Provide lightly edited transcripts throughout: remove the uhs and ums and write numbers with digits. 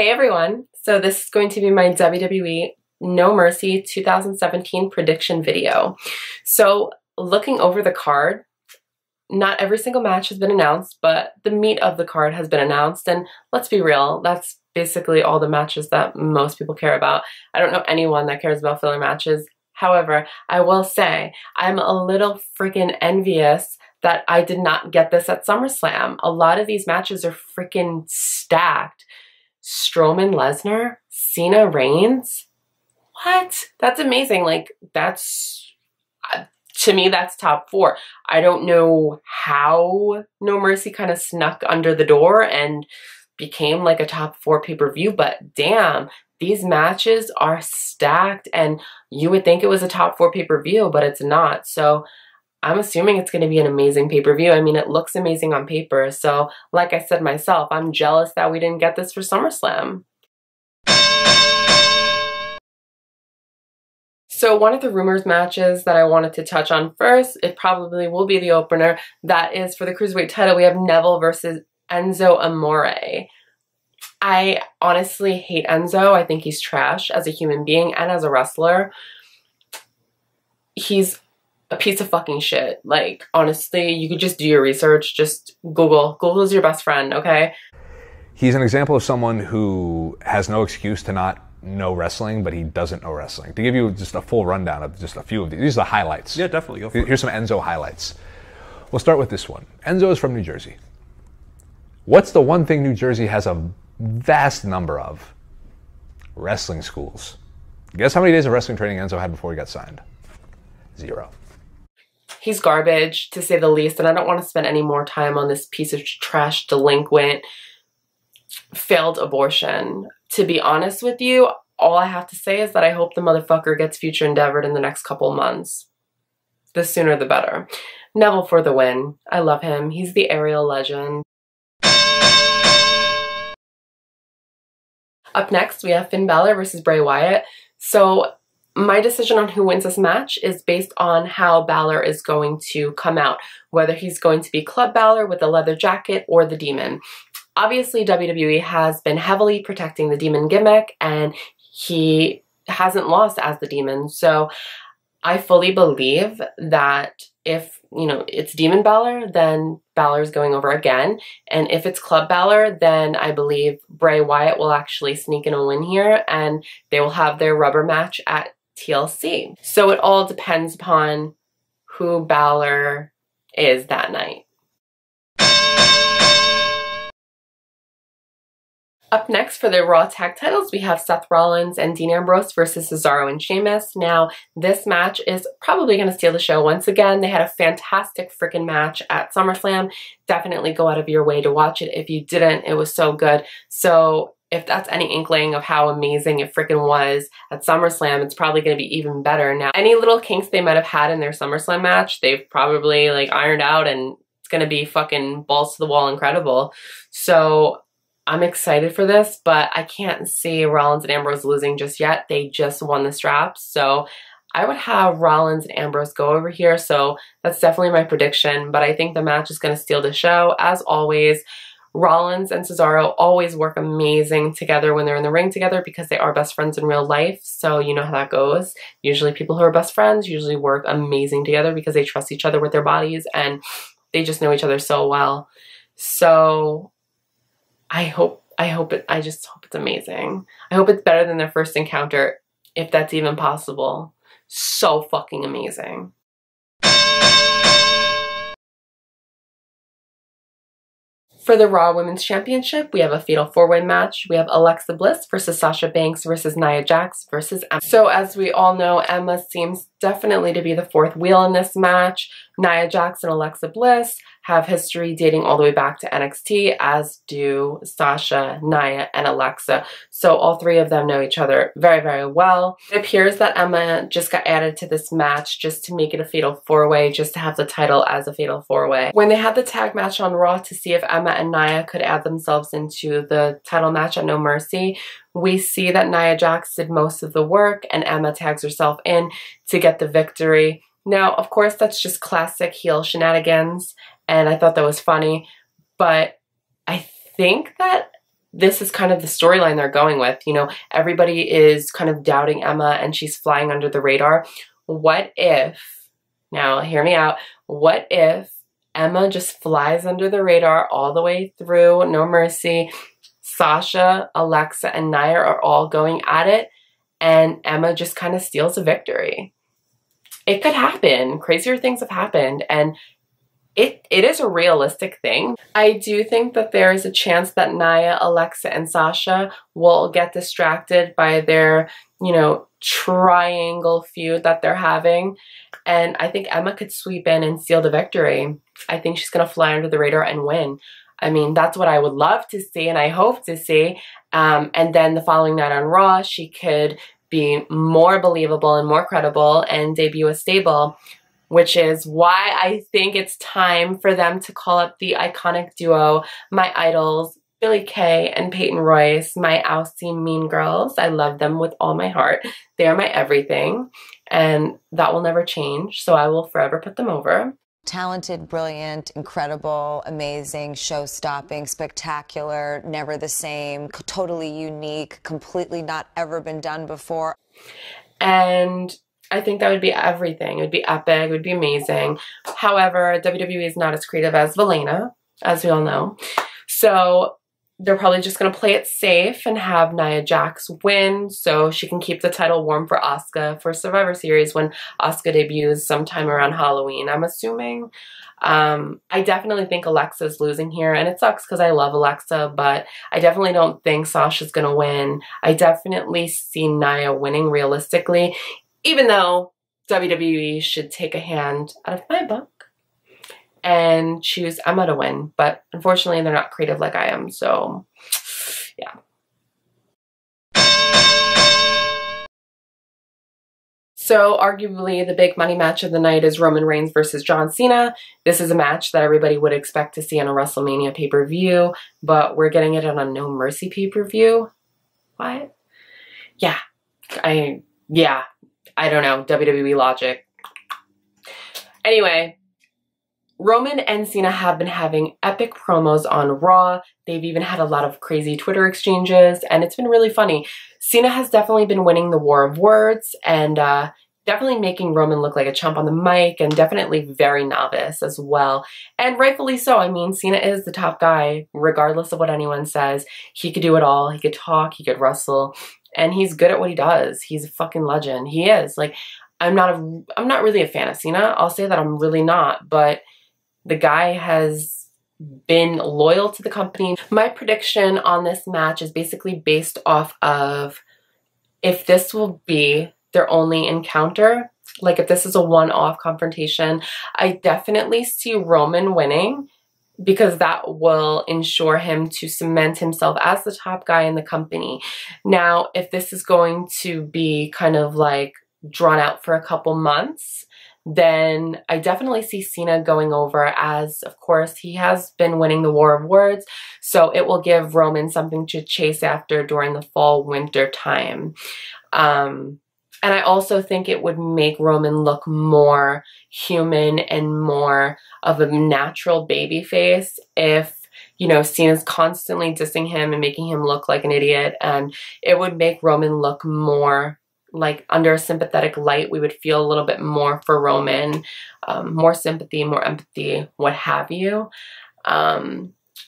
Hey everyone, so this is going to be my WWE No Mercy 2017 prediction video. So looking over the card, not every single match has been announced, but the meat of the card has been announced, and let's be real, that's basically all the matches that most people care about. I don't know anyone that cares about filler matches. However, I will say I'm a little freaking envious that I did not get this at SummerSlam. A lot of these matches are freaking stacked. Strowman, Lesnar, Cena, Reigns. What? That's amazing. Like, that's, to me, that's top 4. I don't know how No Mercy kind of snuck under the door and became like a top 4 pay-per-view, but damn, these matches are stacked, and you would think it was a top 4 pay-per-view, but it's not. So I'm assuming it's going to be an amazing pay-per-view. I mean, it looks amazing on paper. So like I said myself, I'm jealous that we didn't get this for SummerSlam. So one of the rumors matches that I wanted to touch on first, it probably will be the opener. That is for the Cruiserweight title. We have Neville versus Enzo Amore. I honestly hate Enzo. I think he's trash as a human being and as a wrestler. He's a piece of fucking shit. Like, honestly, you could just do your research. Just Google. Google's your best friend, okay? He's an example of someone who has no excuse to not know wrestling, but he doesn't know wrestling. To give you just a full rundown of just a few of these are the highlights. Yeah, definitely. Go for it. Here's some Enzo highlights. We'll start with this one. Enzo is from New Jersey. What's the one thing New Jersey has a vast number of? Wrestling schools. Guess how many days of wrestling training Enzo had before he got signed? 0. He's garbage, to say the least, and I don't want to spend any more time on this piece of trash, delinquent, failed abortion. To be honest with you, all I have to say is that I hope the motherfucker gets future endeavored in the next couple months. The sooner the better. Neville for the win. I love him. He's the aerial legend. Up next, we have Finn Balor versus Bray Wyatt. So my decision on who wins this match is based on how Balor is going to come out, whether he's going to be Club Balor with a leather jacket or the Demon. Obviously, WWE has been heavily protecting the Demon gimmick, and he hasn't lost as the Demon. So I fully believe that if, you know, it's Demon Balor, then Balor's going over again. And if it's Club Balor, then I believe Bray Wyatt will actually sneak in a win here, and they will have their rubber match at TLC. So it all depends upon who Balor is that night. Up next for the Raw Tag titles, we have Seth Rollins and Dean Ambrose versus Cesaro and Sheamus. Now, this match is probably going to steal the show once again. They had a fantastic freaking match at SummerSlam. Definitely go out of your way to watch it. If you didn't, it was so good. So if that's any inkling of how amazing it freaking was at SummerSlam, it's probably going to be even better. Now, any little kinks they might have had in their SummerSlam match, they've probably like ironed out, and it's going to be fucking balls to the wall incredible. So I'm excited for this, but I can't see Rollins and Ambrose losing just yet. They just won the straps, so I would have Rollins and Ambrose go over here, so that's definitely my prediction, but I think the match is going to steal the show. As always, Rollins and Cesaro always work amazing together when they're in the ring together because they are best friends in real life, so you know how that goes. Usually people who are best friends usually work amazing together because they trust each other with their bodies, and they just know each other so well. So I just hope it's amazing. I hope it's better than their first encounter, if that's even possible. So fucking amazing. For the Raw Women's Championship, we have a Fatal 4-Way match. We have Alexa Bliss versus Sasha Banks versus Nia Jax versus Emma. So as we all know, Emma seems definitely to be the fourth wheel in this match. Nia Jax and Alexa Bliss have history dating all the way back to NXT, as do Sasha, Nia, and Alexa. So all three of them know each other very, very well. It appears that Emma just got added to this match just to make it a Fatal 4-Way, just to have the title as a Fatal 4-Way. When they had the tag match on Raw to see if Emma and Nia could add themselves into the title match at No Mercy, we see that Nia Jax did most of the work and Emma tags herself in to get the victory. Now, of course, that's just classic heel shenanigans, and I thought that was funny, but I think that this is kind of the storyline they're going with. You know, everybody is kind of doubting Emma and she's flying under the radar. What if, now hear me out, what if Emma just flies under the radar all the way through No Mercy? Sasha, Alexa, and Nia are all going at it, and Emma just kind of steals a victory. It could happen. Crazier things have happened, and it is a realistic thing. I do think that there is a chance that Nia, Alexa, and Sasha will get distracted by their, you know, triangle feud that they're having. And I think Emma could sweep in and seal the victory. I think she's going to fly under the radar and win. I mean, that's what I would love to see and I hope to see. And then the following night on Raw, she could be more believable and more credible and debut a stable, which is why I think it's time for them to call up the iconic duo, my idols, Billie Kay and Peyton Royce, my Aussie mean girls. I love them with all my heart. They are my everything, and that will never change, so I will forever put them over. Talented, brilliant, incredible, amazing, show-stopping, spectacular, never the same, totally unique, completely not ever been done before. And I think that would be everything. It would be epic. It would be amazing. However, WWE is not as creative as Wwe No, as we all know. So they're probably just going to play it safe and have Nia Jax win so she can keep the title warm for Asuka for Survivor Series when Asuka debuts sometime around Halloween, I'm assuming. I definitely think Alexa's losing here, and it sucks because I love Alexa, but I definitely don't think Sasha's going to win. I definitely see Nia winning realistically, even though WWE should take a hand out of my book and choose Emma to win. But unfortunately, they're not creative like I am, so yeah. So arguably the big money match of the night is Roman Reigns versus John Cena. This is a match that everybody would expect to see on a WrestleMania pay-per-view, but we're getting it on a No Mercy pay-per-view. What? Yeah. I don't know. WWE logic. Anyway, Roman and Cena have been having epic promos on Raw. They've even had a lot of crazy Twitter exchanges, and it's been really funny. Cena has definitely been winning the war of words and definitely making Roman look like a chump on the mic, and definitely very novice as well. And rightfully so. I mean, Cena is the top guy, regardless of what anyone says. He could do it all. He could talk, he could wrestle, and he's good at what he does. He's a fucking legend. He is. Like, I'm not really a fan of Cena. I'll say that I'm really not, but the guy has been loyal to the company. My prediction on this match is basically based off of if this will be their only encounter, like if this is a one-off confrontation, I definitely see Roman winning because that will ensure him to cement himself as the top guy in the company. Now, if this is going to be kind of like drawn out for a couple months, then I definitely see Cena going over, as of course he has been winning the war of words, so it will give Roman something to chase after during the fall winter time. And I also think it would make Roman look more human and more of a natural baby face if, you know, Cena's constantly dissing him and making him look like an idiot, and it would make Roman look more like under a sympathetic light. We would feel a little bit more for Roman, more sympathy, more empathy, what have you.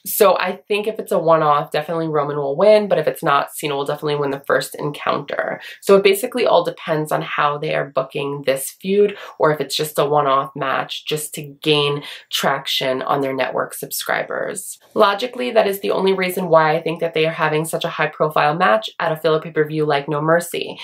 So I think if it's a one-off, definitely Roman will win, but if it's not, Cena will definitely win the first encounter. So it basically all depends on how they are booking this feud, or if it's just a one-off match just to gain traction on their network subscribers. Logically, that is the only reason why I think that they are having such a high-profile match at a filler pay-per-view like No Mercy.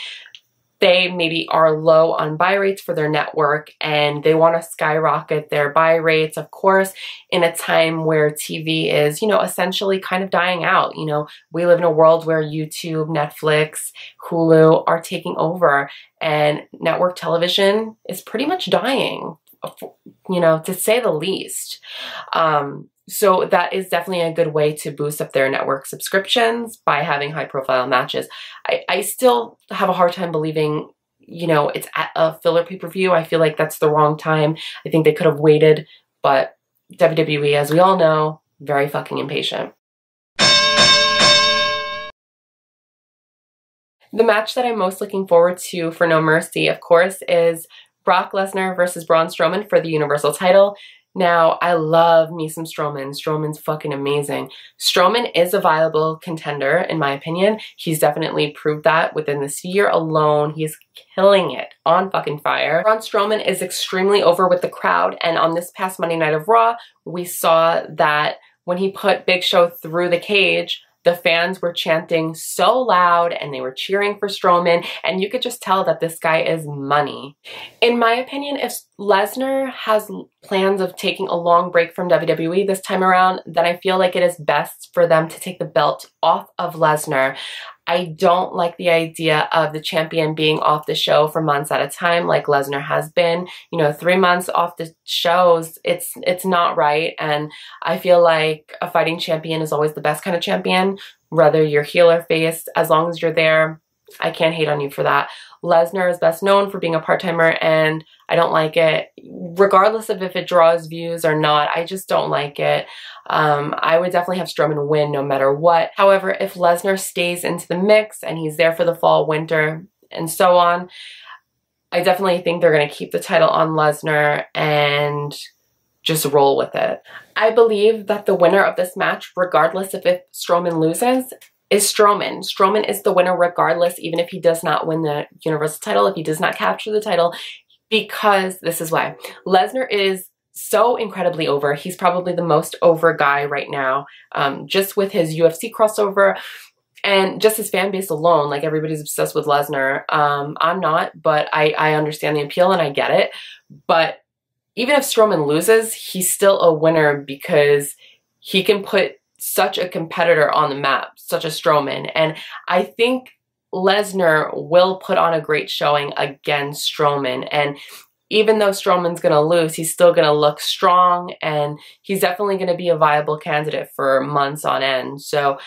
They maybe are low on buy rates for their network and they want to skyrocket their buy rates, of course, in a time where TV is, you know, essentially kind of dying out. You know, we live in a world where YouTube, Netflix, Hulu are taking over, and network television is pretty much dying, you know, to say the least. So that is definitely a good way to boost up their network subscriptions by having high profile matches. I still have a hard time believing, you know, it's at a filler pay-per-view. I feel like that's the wrong time. I think they could have waited, but WWE, as we all know, very fucking impatient. The match that I'm most looking forward to for No Mercy, of course, is Brock Lesnar versus Braun Strowman for the Universal title. Now, I love me some Strowman. Strowman's fucking amazing. Strowman is a viable contender, in my opinion. He's definitely proved that within this year alone. He's killing it, on fucking fire. Braun Strowman is extremely over with the crowd, and on this past Monday Night of Raw, we saw that when he put Big Show through the cage, the fans were chanting so loud and they were cheering for Strowman, and you could just tell that this guy is money. In my opinion, if Lesnar has plans of taking a long break from WWE this time around, then I feel like it is best for them to take the belt off of Lesnar. I don't like the idea of the champion being off the show for months at a time like Lesnar has been. You know, 3 months off the shows, it's not right. And I feel like a fighting champion is always the best kind of champion, whether you're heel or face. As long as you're there, I can't hate on you for that. Lesnar is best known for being a part-timer, and I don't like it. Regardless of if it draws views or not, I just don't like it. I would definitely have Strowman win no matter what. However, if Lesnar stays into the mix and he's there for the fall, winter, and so on, I definitely think they're going to keep the title on Lesnar and just roll with it. I believe that the winner of this match, regardless of if Strowman loses, is Strowman. Strowman is the winner regardless, even if he does not win the Universal title, if he does not capture the title, because this is why. Lesnar is so incredibly over. He's probably the most over guy right now, just with his UFC crossover and just his fan base alone. Like, everybody's obsessed with Lesnar. I'm not, but I understand the appeal and I get it. But even if Strowman loses, he's still a winner because he can put such a competitor on the map, such a Strowman. And I think Lesnar will put on a great showing against Strowman. And even though Strowman's going to lose, he's still going to look strong, and he's definitely going to be a viable candidate for months on end. So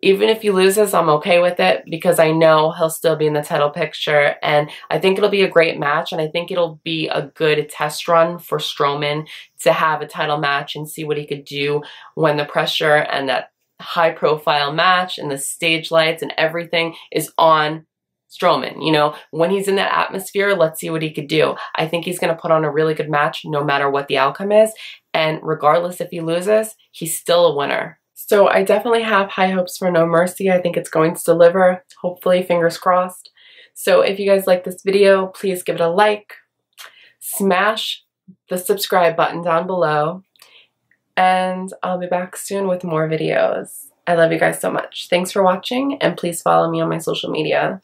even if he loses, I'm okay with it because I know he'll still be in the title picture, and I think it'll be a great match, and I think it'll be a good test run for Strowman to have a title match and see what he could do when the pressure and that high-profile match and the stage lights and everything is on Strowman. You know, when he's in that atmosphere, let's see what he could do. I think he's going to put on a really good match no matter what the outcome is, and regardless if he loses, he's still a winner. So I definitely have high hopes for No Mercy. I think it's going to deliver, hopefully, fingers crossed. So if you guys like this video, please give it a like, smash the subscribe button down below, and I'll be back soon with more videos. I love you guys so much. Thanks for watching, and please follow me on my social media.